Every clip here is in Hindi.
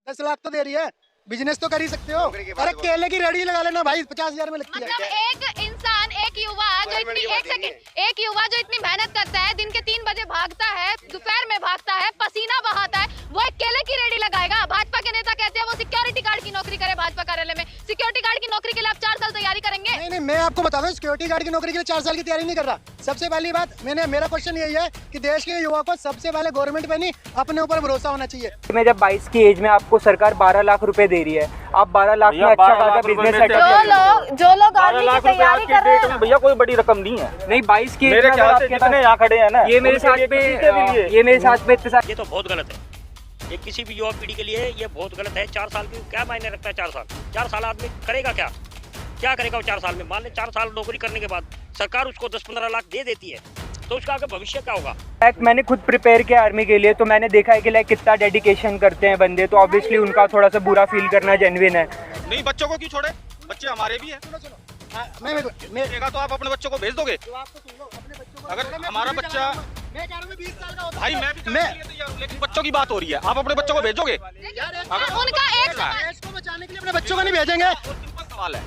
10 लाख तो दे रही है, बिजनेस तो कर ही सकते हो। अरे केले की रेडी लगा लेना भाई, 50,000 में लगती है। मतलब एक इंसान, एक युवा जो इतनी मेहनत करता है, दिन के 3 बजे भागता है, दोपहर में भागता है, पसीना बहाता है, वो एक केले की रेडी लगाएगा। भाजपा के नेता कहते हैं वो सिक्योरिटी गार्ड की नौकरी करे भाजपा कार्यालय में। सिक्योरिटी गार्ड की नौकरी के लिए आप 4 साल तैयारी करेंगे? नहीं, मैं आपको बता दूं, सिक्योरिटी गार्ड की नौकरी के लिए 4 साल की तैयारी नहीं कर रहा। सबसे पहली बात, मेरा क्वेश्चन यही है कि देश के युवा को सबसे पहले गवर्नमेंट पे नहीं, अपने ऊपर भरोसा होना चाहिए। मैं जब 22 की एज में आपको सरकार 12 लाख रुपए दे रही है, आप 12 लाख में अच्छा खासा बिजनेस सेटअप। जो लोग आर्मी की तैयारी कर रहे हैं, भैया कोई बड़ी रकम नहीं है। नहीं 22 की मेरे ख्याल से जितने यहाँ खड़े हैं ना, ये मेरे साथ में इतने सारे। ये तो बहुत गलत है। ये किसी भी युवा पीढ़ी के लिए ये बहुत गलत है। 4 साल की क्या मायने रखता है? 4 साल आदमी करेगा क्या करेगा वो 4 साल में? मान ले 4 साल नौकरी करने के बाद सरकार उसको 10-15 लाख दे देती है, तो उसका आगे भविष्य क्या होगा? मैंने खुद प्रिपेयर किया आर्मी के लिए, तो मैंने देखा है कि लाइक कितना डेडिकेशन करते हैं बंदे, तो ऑब्वियसली उनका थोड़ा सा बुरा फील करना जेन्युइन है। नहीं, बच्चों को क्यों छोड़े? बच्चे हमारे भी हैं। मैं देखा तो आप अपने बच्चों को भेज दोगे? अगर हमारा बच्चा, मैं कह रहा हूं 20 साल का होता भाई मैं भी करने के लिए तैयार हूं, लेकिन बच्चों की बात हो रही है, आप अपने बच्चों को भेजोगे? उनका एक देश को बचाने के लिए अपने बच्चों को नहीं भेजेंगे। सिंपल सवाल है।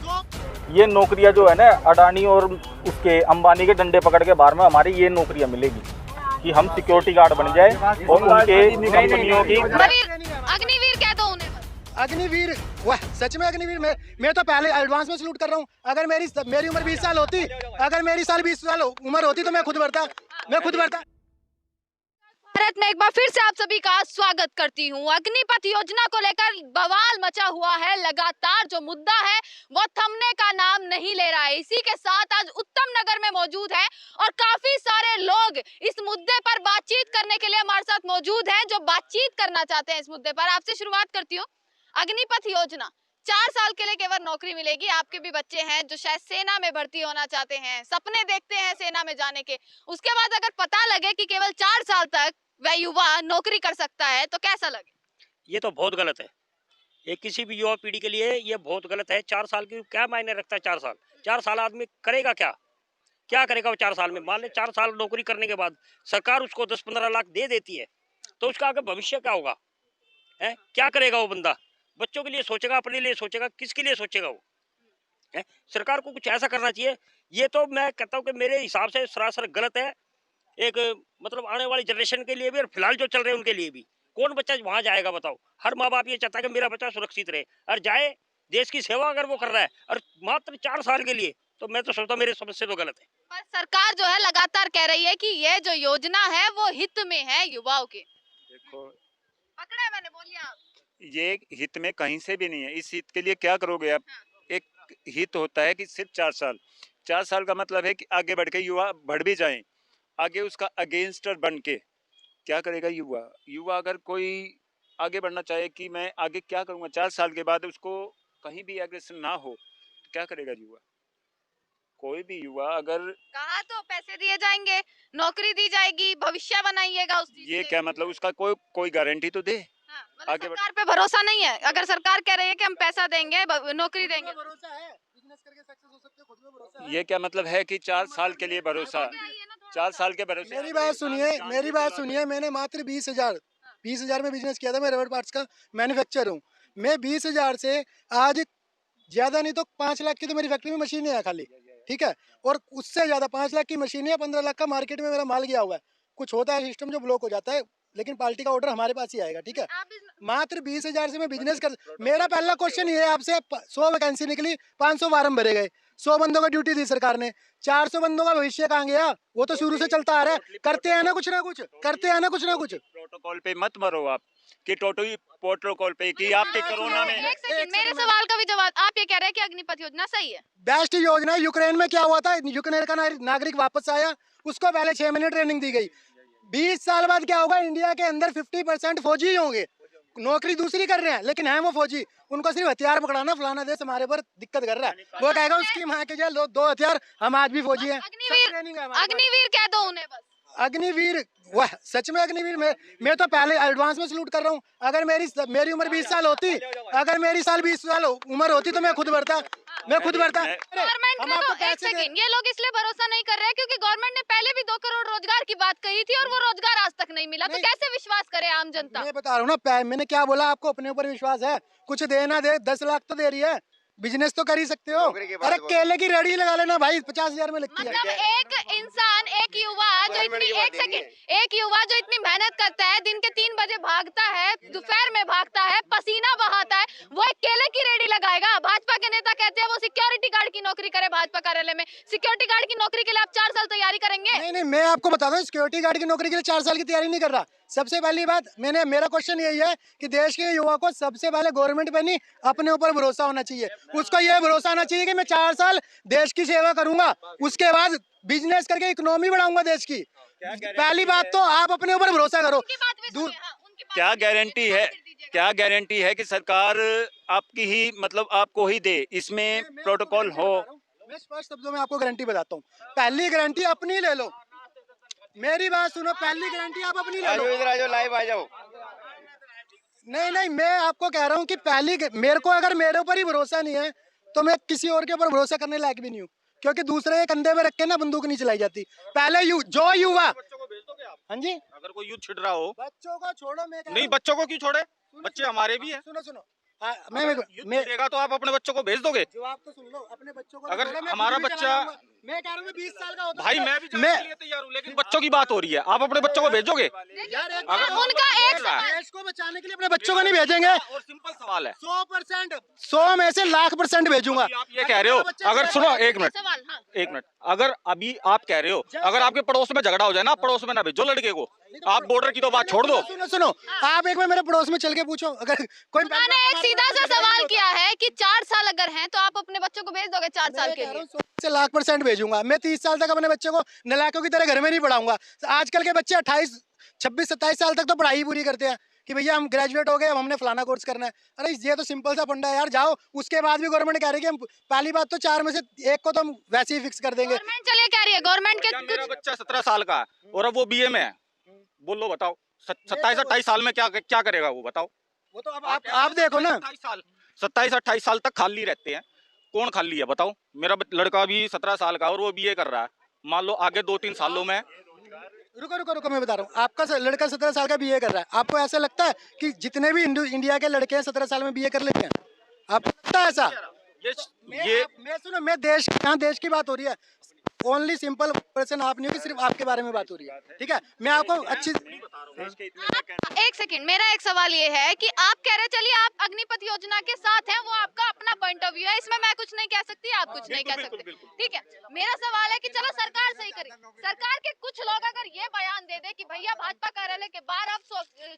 ये नौकरियां जो है ना, अडानी और उसके अंबानी के डंडे पकड़ के बाहर में हमारी ये नौकरियां मिलेगी कि हम सिक्योरिटी गार्ड बन जाए और उनके कंपनियों की। अग्निवीर कह दो उन्हें। अग्निवीर, वाह सच में अग्निवीर। मैं तो पहले एडवांस में सलूट कर रहा हूँ। अगर मेरी उम्र 20 साल होती, अगर मेरी 20 साल उम्र होती तो मैं खुद भरता। भारत में एक बार फिर से आप सभी का स्वागत करती हूँ। अग्निपथ योजना को लेकर बवाल मचा हुआ है। लगातार जो मुद्दा है वो थमने का नाम नहीं ले रहा है। इसी के साथ आज उत्तम नगर में मौजूद है और काफी सारे लोग इस मुद्दे पर बातचीत करने के लिए हमारे साथ मौजूद हैं, जो बातचीत करना चाहते हैं इस मुद्दे पर। आपसे शुरुआत करती हूँ। अग्निपथ योजना 4 साल के लिए केवल नौकरी मिलेगी। आपके भी बच्चे हैं जो शायद सेना में भर्ती होना चाहते हैं, सपने देखते हैं सेना में जाने के। उसके बाद अगर पता लगे कि केवल 4 साल तक वह युवा नौकरी कर सकता है तो कैसा लगे? ये तो बहुत गलत है। ये किसी भी युवा पीढ़ी के लिए ये बहुत गलत है। 4 साल की क्या मायने रखता है? 4 साल आदमी करेगा क्या करेगा वो 4 साल में? मान ले 4 साल नौकरी करने के बाद सरकार उसको 10-15 लाख दे देती है, तो उसका आगे भविष्य क्या होगा? है क्या करेगा वो बंदा? बच्चों के लिए सोचेगा, अपने लिए सोचेगा, किसके लिए सोचेगा वो? है सरकार को कुछ ऐसा करना चाहिए। ये तो मैं कहता हूँ कि मेरे हिसाब से सरासर गलत है। एक मतलब आने वाली जनरेशन के लिए भी और फिलहाल जो चल रहे हैं उनके लिए भी। कौन बच्चा वहां जाएगा बताओ? हर माँ बाप ये चाहता है कि मेरा बच्चा सुरक्षित रहे और जाए देश की सेवा। अगर वो कर रहा है और मात्र 4 साल के लिए, तो मैं तो सोचता हूँ मेरे समझ से तो गलत है। पर सरकार जो है लगातार कह रही है कि ये जो योजना है वो हित में है युवाओं के। देखो, पकड़ा मैंने, बोलिए आप। ये हित में कहीं से भी नहीं है। इस हित के लिए क्या करोगे आप? एक हित होता है कि सिर्फ 4 साल का मतलब है कि आगे बढ़ के युवा बढ़ भी जाएं, आगे उसका अगेंस्टर बन के क्या करेगा युवा अगर कोई आगे बढ़ना चाहे कि मैं आगे क्या करूंगा 4 साल के बाद, उसको कहीं भी एग्रेशन ना हो, तो क्या करेगा युवा? कोई भी युवा अगर कहा तो पैसे दिए जाएंगे, नौकरी दी जाएगी, भविष्य बनाइएगा उस चीज ये से। क्या मतलब उसका कोई गारंटी तो दे। हाँ, मतलब आगे सरकार पे भरोसा नहीं है। अगर सरकार कह रही है कि हम पैसा देंगे, नौकरी देंगे, भरोसा है, बिजनेस करके सक्सेस हो सकते हो, खुद में भरोसा है। ये क्या मतलब है कि 4 साल के लिए भरोसा? 4 साल के भरोसे? मेरी बात सुनिए। मैंने मात्र 20,000 में बिजनेस किया था। मैं रबर पार्ट्स का मैन्युफैक्चरर हूँ। मैं 20,000 से आज ज्यादा नहीं तो 5 लाख की तो मेरी फैक्ट्री में मशीनें है खाली, ठीक है। और उससे ज्यादा 5 लाख की मशीनें है, 15 लाख का मार्केट में मेरा माल गया हुआ है। कुछ होता है सिस्टम जो ब्लॉक हो जाता है, लेकिन पार्टी का ऑर्डर हमारे पास ही आएगा, ठीक है। मात्र 20,000 से मैं बिजनेस कर। मेरा पहला क्वेश्चन ये है आपसे, 100 वैकेंसी निकली, 500 फार्म भरे गए, 100 बंदों का ड्यूटी दी सरकार ने, 400 बंदों का भविष्य कहाँ गया? वो तो शुरू से चलता आ रहा है। करते हैं ना कुछ ना कुछ। प्रोटोकॉल पे मत मरो आप कि प्रोटोकॉल पे कि आपके कोरोना में। एक सेकंड, मेरे सवाल का भी जवाब। आप ये कह रहे हैं कि अग्निपथ योजना सही है? बेस्ट योजना। यूक्रेन में क्या हुआ था? यूक्रेन का नागरिक वापस आया, उसको पहले 6 महीने ट्रेनिंग दी गई। 20 साल बाद क्या होगा? इंडिया के अंदर 50% फौजी होंगे। नौकरी दूसरी कर रहे हैं लेकिन है वो फौजी। उनको सिर्फ हथियार पकड़ाना, फलाना देश हमारे पर दिक्कत कर रहा है, वो कहेगा उसकी माँ के जेल 2 हथियार, हम आज भी फौजी हैं। अग्निवीर कह दो उन्हें बस। अग्निवीर, वाह सच में अग्निवीर। मैं तो पहले एडवांस में सलूट कर रहा हूँ। अगर मेरी उम्र 20 साल होती, अगर मेरी 20 साल उम्र होती तो मैं खुद भरता। मैं खुद भरता। गवर्नमेंट हम ने आपको तो एक पैसे दे- सेकंड, ये लोग इसलिए भरोसा नहीं कर रहे हैं क्योंकि गवर्नमेंट ने पहले भी 2 करोड़ रोजगार की बात कही थी और वो रोजगार आज तक नहीं मिला, तो नहीं। कैसे विश्वास करे आम जनता? मैं बता रहा हूँ ना, मैंने क्या बोला आपको, अपने ऊपर विश्वास है? कुछ दे ना दे, 10 लाख तो दे रही है, बिजनेस तो कर ही सकते हो। अरे केले की रेडी लगा लेना भाई, 50,000 में लगती है। मतलब एक इंसान, एक युवा जो इतनी, एक सेकंड, एक युवा जो इतनी मेहनत करता है, दिन के 3 बजे भागता है, दोपहर में भागता है, पसीना बहाता है, वो एक केले की रेडी लगाएगा? भाजपा के नेता कहते हैं वो सिक्योरिटी गार्ड की नौकरी करे भाजपा कार्यालय में। सिक्योरिटी गार्ड की नौकरी के लिए आप 4 साल तैयारी करेंगे? नहीं, मैं आपको बता दूं, सिक्योरिटी गार्ड की नौकरी के लिए 4 साल की तैयारी नहीं कर रहा। सबसे पहली बात, मेरा क्वेश्चन यही है कि देश के युवा को सबसे पहले गवर्नमेंट पे नहीं, अपने ऊपर भरोसा होना चाहिए। उसको ये भरोसा होना चाहिए कि मैं 4 साल देश की सेवा करूंगा, उसके बाद बिजनेस करके इकोनॉमी बढ़ाऊंगा देश की। पहली बात तो आप अपने ऊपर भरोसा करो। उनकी बात भी सुनिए, हाँ, उनकी बात क्या भी गारंटी है, दीजिएगा। क्या गारंटी है कि सरकार आपकी ही मतलब आपको ही दे, इसमें प्रोटोकॉल हो? मैं स्पष्ट शब्दों में आपको गारंटी बताता हूँ। पहली गारंटी अपनी ले लो, मेरी बात सुनो, पहली गारंटी आप अपनी ले लो। इधर आ जाओ, लाइव आ जाओ। नहीं, मैं आपको कह रहा हूँ कि मेरे को अगर मेरे ऊपर ही भरोसा नहीं है तो मैं किसी और के ऊपर भरोसा करने लायक भी नहीं हूँ, क्योंकि दूसरे के कंधे पे रख के ना बंदूक नहीं चलाई जाती। पहले जो युवा, हाँ जी, अगर कोई युद्ध छिड़ रहा हो, बच्चों को छोड़ो, मैं कह रहा नहीं हूँ- बच्चों को क्यों छोड़े, बच्चे हमारे भी हैं। सुनो, युद्ध मैं छिड़ेगा तो आप अपने बच्चों को भेज दोगे? जवाब तो सुन लो, अपने बच्चों को अगर छोड़ो, मैं हमारा खुद भी बच्चा- चला जाऊंगा। मैं कह रहा हूँ मैं 20 साल का होता भाई मैं भी जाने के लिए तैयार हूँ, लेकिन बच्चों की बात हो रही है, आप अपने बच्चों को भेजोगे? यार अगर उनका एक देश को बचाने के लिए अपने बच्चों को नहीं भेजेंगे। और सिंपल सवाल है, 100%, 100 में से लाख% भेजूंगा। आप ये कह रहे हो, अगर सुनो एक मिनट, सवाल, हाँ। एक मिनट, अगर अभी आप कह रहे हो अगर आपके पड़ोस में झगड़ा हो जाए ना, आप पड़ोस में ना भेजो लड़के को, आप बॉर्डर की तो बात छोड़ दो। सुनो, आप एक बार मेरे पड़ोस में चल के पूछो, अगर कोई उन्होंने एक सीधा सा सवाल किया है कि 4 साल अगर हैं तो आप अपने बच्चों को भेज दोगे 4 साल के लिए? 100 से लाख% भेजूंगा। मैं 30 साल तक अपने बच्चे को नलायकों की तरह घर में नहीं पढ़ाऊंगा। आजकल के बच्चे 28, 26, 27 साल तक तो पढ़ाई पूरी करते हैं कि भैया हम ग्रेजुएट हो गए, अब हमने फलाना कोर्स करना है। अरे ये तो सिंपल सा फंडा है यार, जाओ। उसके बाद भी गवर्नमेंट कह रही है कि हम पहली बात तो 4 में से 1 को तो हम वैसे ही फिक्स कर देंगे। गवर्नमेंट चलिए कह रही है, गवर्नमेंट के मेरा कुछ बच्चा 17 साल का है और अब वो बीए में है, बोलो बताओ 27-28 साल में क्या करेगा वो, बताओ? वो तो अब आप देखो ना, 27-28 साल तक खाली रहते हैं, कौन खाली है बताओ? मेरा लड़का भी 17 साल का और वो बीए कर रहा है, मान लो आगे 2-3 सालों में। रुको, मैं बता रहा हूँ। आपका लड़का 17 साल का बीए कर रहा है, आपको ऐसा लगता है कि जितने भी इंडिया के लड़के हैं 17 साल में बीए कर लेते हैं? आपको लगता है ऐसा? मैं सुनो, मैं देश की बात हो रही है, ओनली सिंपल पर्सन आप नहीं हो कि सिर्फ आपके बारे में बात हो रही है, ठीक है? मैं आपको अच्छी एक सेकंड, मेरा एक सवाल ये है कि आप कह रहे, चलिए आप अग्निपथ योजना के साथ हैं, वो आपका अपना पॉइंट ऑफ व्यू है, इसमें मैं कुछ नहीं कह सकती, आप कुछ नहीं कह सकते, ठीक है? मेरा सवाल है कि चलो सरकार सही करे, सरकार के कुछ लोग अगर ये बयान दे दे कि भैया भाजपा कार्यालय के बाहर आप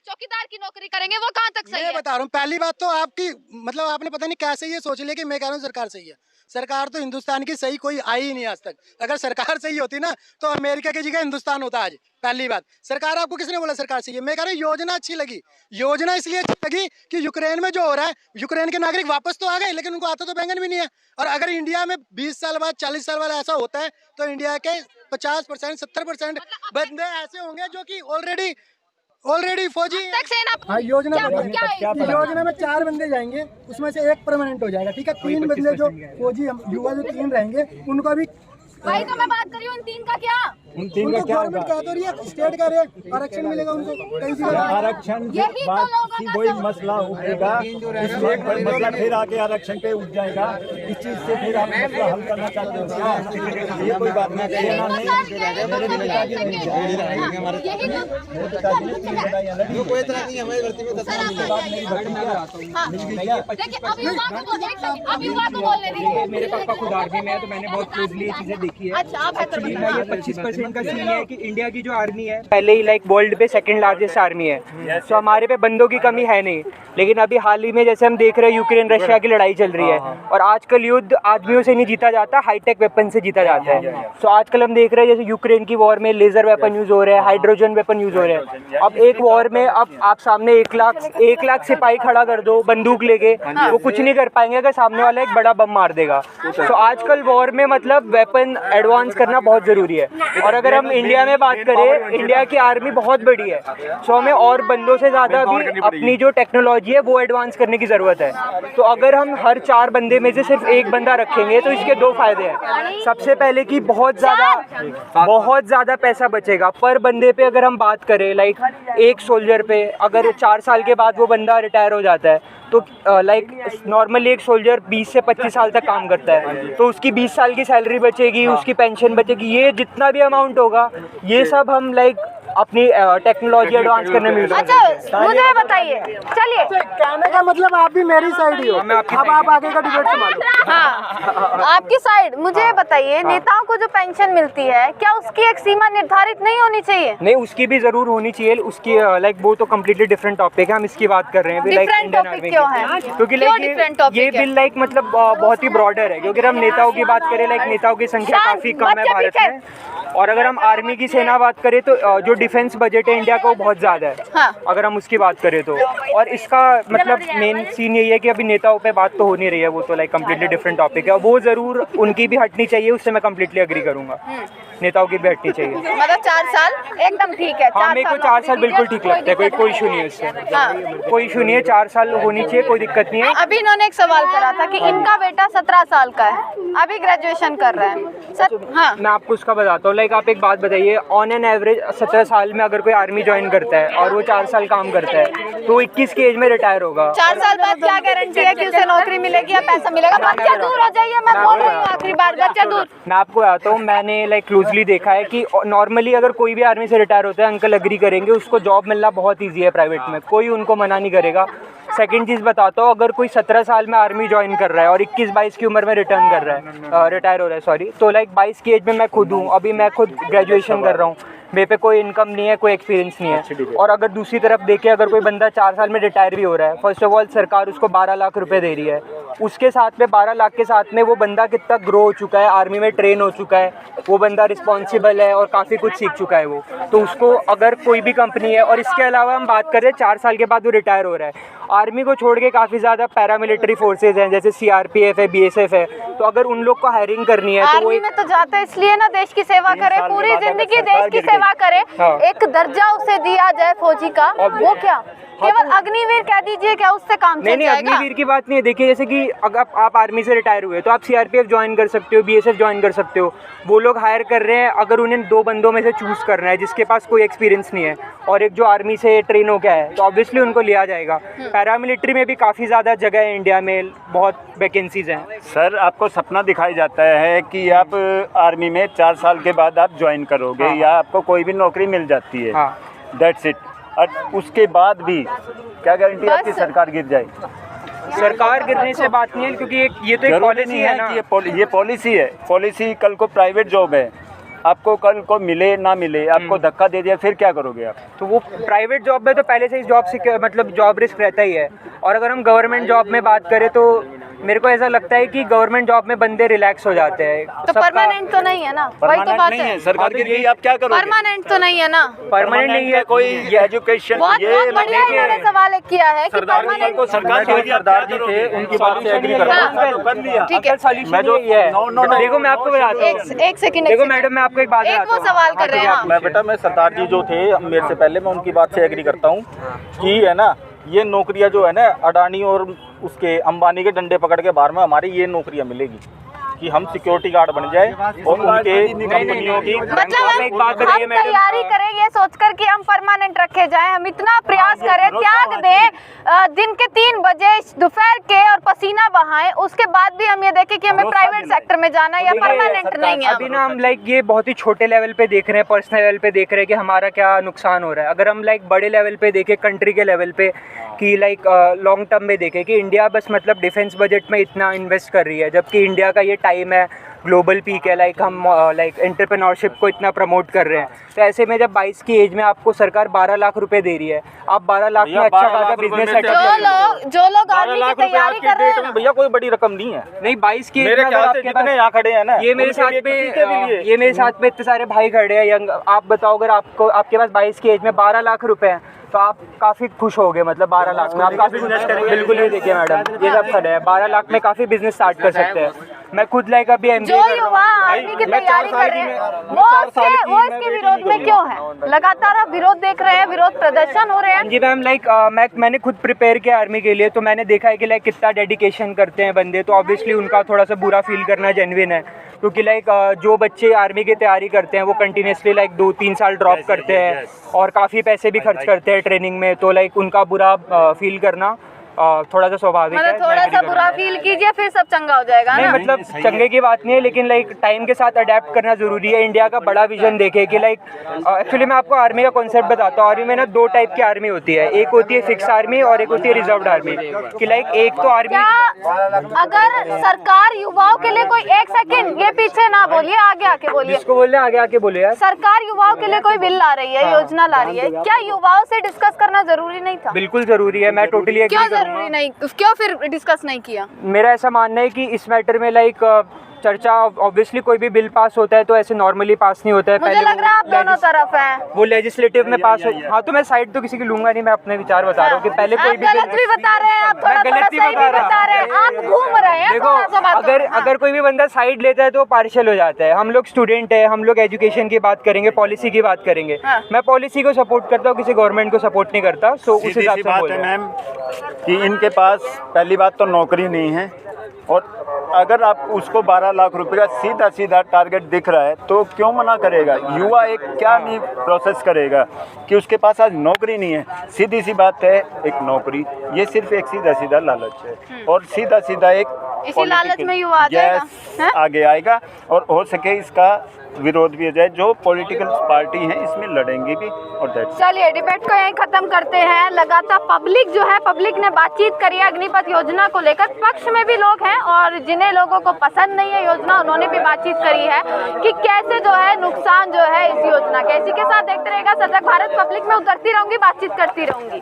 चौकीदार की नौकरी करेंगे, वो कहाँ तक सही मैं है? बता रहा हूँ, पहली बात तो आपकी मतलब आपने पता नहीं कैसे ये सोच लिया कि मैं कह रहा हूँ सरकार सही है। सरकार तो हिंदुस्तान की सही कोई आई ही नहीं आज तक। अगर सरकार सही होती ना तो अमेरिका की जगह हिंदुस्तान होता आज। पहली बात, सरकार, आपको किसने बोला सरकार सही है? मैं कह रहा हूँ योजना अच्छी लगी। योजना इसलिए अच्छी लगी कि यूक्रेन में जो हो रहा है, यूक्रेन के नागरिक वापस तो आ गए, लेकिन उनको आता तो बैंगन भी नहीं है। और अगर इंडिया में 20 साल बाद, 40 साल बाद ऐसा होता है तो इंडिया के 50%, 70% बंदे ऐसे होंगे जो कि ऑलरेडी फौजी तक सेना हाँ, योजना क्या है? योजना में 4 बंदे जाएंगे, उसमें से 1 परमानेंट हो जाएगा, ठीक है? 3 बंदे जो फौजी युवा जो 3 रहेंगे उनको भी, भाई तो मैं बात कर रही हूँ, इन 3 का क्या? उनको गवर्नमेंट कह तो रही है, स्टेट कह रहे हैं आरक्षण मिलेगा उनको कई जगह। आरक्षण की यही तो बात लोगों की का कोई सवाल। मसला उठेगा, इसमें कोई मसला फिर आगे आरक्षण पे उठ जाएगा। इस चीज से फिर आप मसला हल करना चाहते हो क्या? ये कोई बात नहीं है ना, मेरे पिताजी ने यही तो मेरे पिताजी ने 3 लड़ाइयाँ लड़ी, कोई तरह की हमारी भर्ती में उसके बाद मेरी भर्ती मिल गई क्या? देखिए, अब युवा को बोल, एक सेकंड, अब युवा को बोलने दीजिए। मेरे पापा खुद आर्मी में है तो मैंने बहुत क्लोजली ये चीजें देखी है। अच्छा, आप बेहतर एक्चुअली बताइए। ये 25% का सीन है कि इंडिया की जो आर्मी है पहले ही लाइक वर्ल्ड पे सेकंड लार्जेस्ट आर्मी है, तो हमारे पे बंदों की कमी है नहीं। लेकिन अभी हाल ही में जैसे हम देख रहे हैं यूक्रेन रशिया की लड़ाई चल रही है, और आजकल युद्ध आदमियों से नहीं जीता जाता, हाईटेक वेपन से जीता जाता है। तो आजकल हम देख रहे हैं जैसे यूक्रेन की वॉर में लेजर वेपन यूज हो रहे हैं, हाइड्रोजन वेपन यूज हो रहे हैं। अब एक वॉर में अब आप सामने 1 लाख सिपाही खड़ा कर दो बंदूक लेके, वो कुछ नहीं कर पाएंगे अगर सामने वाला एक बड़ा बम मार देगा। तो आजकल वॉर में मतलब वेपन एडवांस करना बहुत जरूरी है। और अगर हम इंडिया में बात करें, इंडिया की आर्मी बहुत बड़ी है, सो हमें और बंदों से ज़्यादा भी अपनी जो टेक्नोलॉजी है वो एडवांस करने की ज़रूरत है। तो अगर हम हर 4 बंदे में से सिर्फ एक बंदा रखेंगे तो इसके 2 फायदे हैं। सबसे पहले कि बहुत ज़्यादा पैसा बचेगा पर बंदे पे। अगर हम बात करें लाइक एक सोल्जर पे, अगर 4 साल के बाद वो बंदा रिटायर हो जाता है तो लाइक नॉर्मली एक सोल्जर 20 से 25 साल तक काम करता है, तो उसकी 20 साल की सैलरी बचेगी, उसकी पेंशन बचेगी। ये जितना भी अमाउंट होगा ये सब हम लाइक अपनी टेक्नोलॉजी एडवांस करने में। अच्छा मुझे बताइए, चलिए कहने का मतलब आप भी मेरी साइड ही हो। अब आप आगे का डिबेट संभालो। हाँ आपकी साइड। मुझे बताइए, नेताओं को जो पेंशन मिलती है क्या उसकी एक सीमा निर्धारित नहीं होनी चाहिए? नहीं, उसकी भी जरूर होनी चाहिए। उसकी लाइक वो तो कम्प्लीटली डिफरेंट टॉपिक है, हम इसकी बात कर रहे हैं। डिफरेंट टॉपिक क्यों है? क्योंकि ये बिल लाइक मतलब बहुत ही ब्रॉडर है। क्योंकि हम नेताओं की बात करें, लाइक नेताओं की संख्या काफी कम है भारत में, और अगर हम आर्मी की सेना बात करें तो जो डिफेंस बजट है इंडिया का वो बहुत ज़्यादा है। हाँ। अगर हम उसकी बात करें तो, और इसका मतलब मेन सीन यही है कि अभी नेताओं पे बात तो हो नहीं रही है, वो तो लाइक कम्प्लीटली डिफरेंट टॉपिक है। वो ज़रूर उनकी भी हटनी चाहिए, उससे मैं कम्प्लीटली एग्री करूँगा। नेताओं की भी हटनी चाहिए। मतलब 4 साल एकदम ठीक है? हाँ, मेरे को 4 साल बिल्कुल ठीक लगता है, कोई इशू नहीं है उससे। कोई इशू नहीं है, 4 साल होनी चाहिए, कोई दिक्कत नहीं है। अभी इन्होंने एक सवाल करा था कि इनका बेटा 17 साल का है, अभी ग्रेजुएशन कर रहा है सर। हाँ मैं आपको उसका बताता हूँ। लाइक आप एक बात बताइए, ऑन एन एवरेज 17 साल में अगर कोई आर्मी ज्वाइन करता है और वो 4 साल काम करता है तो 21 की एज में रिटायर होगा। 4 साल बाद क्या गारंटी है कि उसे नौकरी मिलेगी या पैसा मिलेगा? बच्चा दूर हो जाइए, मैं बोल रही हूँ आखिरी बार, बच्चा दूर। मैं आपको बताता हूँ, मैंने लाइक क्लोजली देखा है कि नॉर्मली अगर कोई भी आर्मी से रिटायर होता है, अंकल एग्री करेंगे, उसको जॉब मिलना बहुत ईजी है प्राइवेट में, कोई उनको मना नहीं करेगा। सेकंड चीज़ बताता हूँ, अगर कोई 17 साल में आर्मी ज्वाइन कर रहा है और 21-22 की उम्र में रिटायर हो रहा है सॉरी, तो लाइक 22 की एज में मैं खुद हूँ, अभी मैं खुद ग्रेजुएशन कर रहा हूँ, मेरे पे कोई इनकम नहीं है, कोई एक्सपीरियंस नहीं है। और अगर दूसरी तरफ देखें, अगर कोई बंदा 4 साल में रिटायर भी हो रहा है, फर्स्ट ऑफ ऑल सरकार उसको 12 लाख रुपए दे रही है, उसके साथ में 12 लाख के साथ में वो बंदा कितना ग्रो हो चुका है, आर्मी में ट्रेन हो चुका है, वो बंदा रिस्पॉन्सिबल है और काफ़ी कुछ सीख चुका है वो। तो उसको अगर कोई भी कंपनी है, और इसके अलावा हम बात करें 4 साल के बाद वो रिटायर हो रहा है, आर्मी को छोड़ के काफ़ी ज़्यादा पैरामिलिट्री फोर्सेज हैं, जैसे CRPF है, BSF है, तो अगर उन लोग को हायरिंग करनी है तो वो आर्मी में तो जाता है इसलिए ना, देश की सेवा करे, पूरी जिंदगी देश की सेवा करे। एक दर्जा उसे दिया जाए फौजी का, वो क्या केवल अग्निवीर कह दीजिए, क्या उससे काम चल जाएगा? अग्निवीर की बात नहीं है। देखिए, जैसे कि अगर आप आर्मी से रिटायर हुए तो आप CRPF ज्वाइन कर सकते हो, BSF ज्वाइन कर सकते हो। वो लोग हायर कर रहे हैं, अगर उन्हें 2 बंदों में से चूज़ करना है जिसके पास कोई एक्सपीरियंस नहीं है और एक जो आर्मी से ट्रेन हो गया है, तो ऑब्वियसली उनको लिया जाएगा। पैरामिलिट्री में भी काफ़ी ज़्यादा जगह है इंडिया में, बहुत वैकेंसीज हैं। सर, आपको सपना दिखाई जाता है कि आप आर्मी में 4 साल के बाद आप ज्वाइन करोगे या आपको कोई भी नौकरी मिल जाती है, दैट्स इट। और उसके बाद भी क्या गारंटी है आपकी सरकार गिर जाए? सरकार गिरने से बात नहीं है, क्योंकि ये तो एक पॉलिसी है ना। कि ये पॉलिसी है। पॉलिसी कल को प्राइवेट जॉब है, आपको कल को मिले ना मिले, आपको धक्का दे दिया, फिर क्या करोगे आप? तो वो प्राइवेट जॉब में तो पहले से ही जॉब रिस्क रहता ही है। और अगर हम गवर्नमेंट जॉब में बात करें तो मेरे को ऐसा लगता है कि गवर्नमेंट जॉब में बंदे रिलैक्स हो जाते हैं। तो परमानेंट तो नहीं है ना, वही तो बात है। सरकार गिर गई, आप क्या करोगे? परमानेंट तो नहीं है ना, परमानेंट नहीं है कोई एजुकेशन। बहुत बढ़िया इन्होंने सवाल किया है कि परमानेंट को सरकार सरदार जी थे, उनकी बात से एग्री करता। ठीक है, मैं जो ये है, देखो मैं आपको बताता हूँ, एक सेकंड। देखो मैडम, मैं आपको एक बात एक वो सवाल कर रहे हैं। मैं बेटा, मैं सरदार जी जो थे मेरे से पहले, मैं उनकी बात से एग्री करता हूँ कि है ना, ये नौकरियां जो है ना, अडानी और उसके अंबानी के डंडे पकड़ के बाहर में हमारी ये नौकरियां मिलेगी कि हम सिक्योरिटी गार्ड बन जाए और उनके कंपनियों की। मतलब एक बात बताइए हम तैयारी करें ये सोचकर कि हम परमानेंट रखे जाएं, हम इतना प्रयास करें, त्याग दें, दिन के 3 बजे दोपहर के और पसीना बहाएं, उसके बाद भी हम ये देखें कि हमें प्राइवेट सेक्टर में जाना है या परमानेंट नहीं है। अभी ना हम लाइक ये बहुत ही छोटे लेवल पे देख रहे हैं, पर्सनल लेवल पे देख रहे हैं कि हमारा क्या नुकसान हो रहा है। अगर हम लाइक बड़े लेवल पे देखें, कंट्री के लेवल पे, कि लाइक लॉन्ग टर्म में देखें कि इंडिया बस मतलब डिफेंस बजट में इतना इन्वेस्ट कर रही है, जबकि इंडिया का ये टाइम है, ग्लोबल पीक है, लाइक हम लाइक एंटरप्रेन्योरशिप को इतना प्रमोट कर रहे हैं। तो ऐसे में जब 22 की एज में आपको सरकार 12 लाख रुपए दे रही है, आप 12 लाख में अच्छा खासा बिजनेस सेटअप जो लोग आर्मी की तैयारी कर रहे हैं, भैया कोई बड़ी रकम नहीं है। नहीं, 22 की एज मेरे में ख्याल से जितने यहाँ खड़े हैं ना, ये मेरे साथ में इतने सारे भाई खड़े हैं यंग। आप बताओ, अगर आपके पास 22 की एज में 12 लाख रुपए हैं तो आप काफ़ी खुश होगे। मतलब 12 लाख में आप काफ़ी बिजनेस करेंगे। बिल्कुल, ये देखिए मैडम, ये सब खड़े हैं, 12 लाख में काफ़ी बिजनेस स्टार्ट कर सकते हैं। मैं खुद लाइक अभी MBA जो युवा आर्मी की तैयारी कर रहे हैं वो इसके विरोध में क्यों है? लगातार आप विरोध देख रहे हैं, विरोध प्रदर्शन हो रहे हैं। जी मैम, मैंने खुद प्रिपेयर किया आर्मी के लिए, तो मैंने देखा है कि कितना डेडिकेशन करते हैं बंदे, तो ऑब्वियसली उनका थोड़ा सा बुरा फील करना जेन्युइन है, क्योंकि जो बच्चे आर्मी की तैयारी करते हैं वो कंटिन्यूसली 2-3 साल ड्रॉप करते हैं और काफ़ी पैसे भी खर्च करते हैं ट्रेनिंग में, तो उनका बुरा फील करना थोड़ा सा स्वाभाविक है। थोड़ा सा बुरा फील कीजिए फिर सब चंगा हो जाएगा नहीं ना? मतलब चंगे की बात नहीं है, लेकिन टाइम के साथ अडेप्ट करना जरूरी है। इंडिया का बड़ा विजन देखे कि एक्चुअली मैं आपको आर्मी का कॉन्सेप्ट बताता हूँ। आर्मी में ना 2 टाइप की आर्मी होती है, एक होती है फिक्स आर्मी और एक होती है रिजर्व्ड आर्मी। कि एक तो आर्मी, अगर सरकार युवाओं के लिए कोई, एक सेकंड ये पीछे ना बोलिए, आगे आके बोलिए। जिसको बोल रहे आगे आके बोले यार। सरकार युवाओं के लिए कोई बिल ला रही है, योजना ला रही है, क्या युवाओं से डिस्कस करना जरूरी नहीं था? बिल्कुल जरूरी है, मैं टोटली क्यों जरूरी नहीं, क्यों फिर डिस्कस नहीं किया? मेरा ऐसा मानना है कि इस मैटर में चर्चा, ऑब्वियसली कोई भी बिल पास होता है तो ऐसे नॉर्मली पास नहीं होता है। मुझे लग रहा है आप दोनों तरफ हैं। वो लेजिस्लेटिव में पास हो। हाँ, तो मैं साइड तो किसी की लूंगा नहीं, मैं अपने विचार बता रहा हूँ कि पहले कोई भी गलत भी बता रहे हैं, आप थोड़ा गलत सही भी बता रहे हैं, आप घूम रहे हैं। देखो, अगर कोई भी बंदा साइड लेता है तो पार्शियल हो जाता है। हम लोग स्टूडेंट है, हम लोग एजुकेशन की बात करेंगे, पॉलिसी की बात करेंगे। मैं पॉलिसी को सपोर्ट करता हूँ, किसी गवर्नमेंट को सपोर्ट नहीं करता। सो उस हिसाब से बात है मैम कि इनके पास पहली बात तो नौकरी नहीं है, और अगर आप उसको 12 लाख रुपए का सीधा टारगेट दिख रहा है तो क्यों मना करेगा? युवा एक क्या नहीं प्रोसेस करेगा कि उसके पास आज नौकरी नहीं है। सीधी सी बात है, एक नौकरी ये सिर्फ एक सीधा लालच है, और सीधा एक इसी लालच में युवा आ जाएगा, आगे आएगा, और हो सके इसका विरोध भी हो जाए। जो पॉलिटिकल पार्टी हैं इसमें लड़ेंगे भी। और चलिए डिबेट को यहीं खत्म करते हैं। लगातार पब्लिक ने बातचीत करी है अग्निपथ योजना को लेकर। पक्ष में भी लोग हैं और जिन्हें लोगों को पसंद नहीं है योजना, उन्होंने भी बातचीत करी है कि कैसे जो है नुकसान जो है इस योजना के। इसी के साथ देखते रहेगा सजग भारत। पब्लिक में उतरती रहूंगी, बातचीत करती रहूंगी।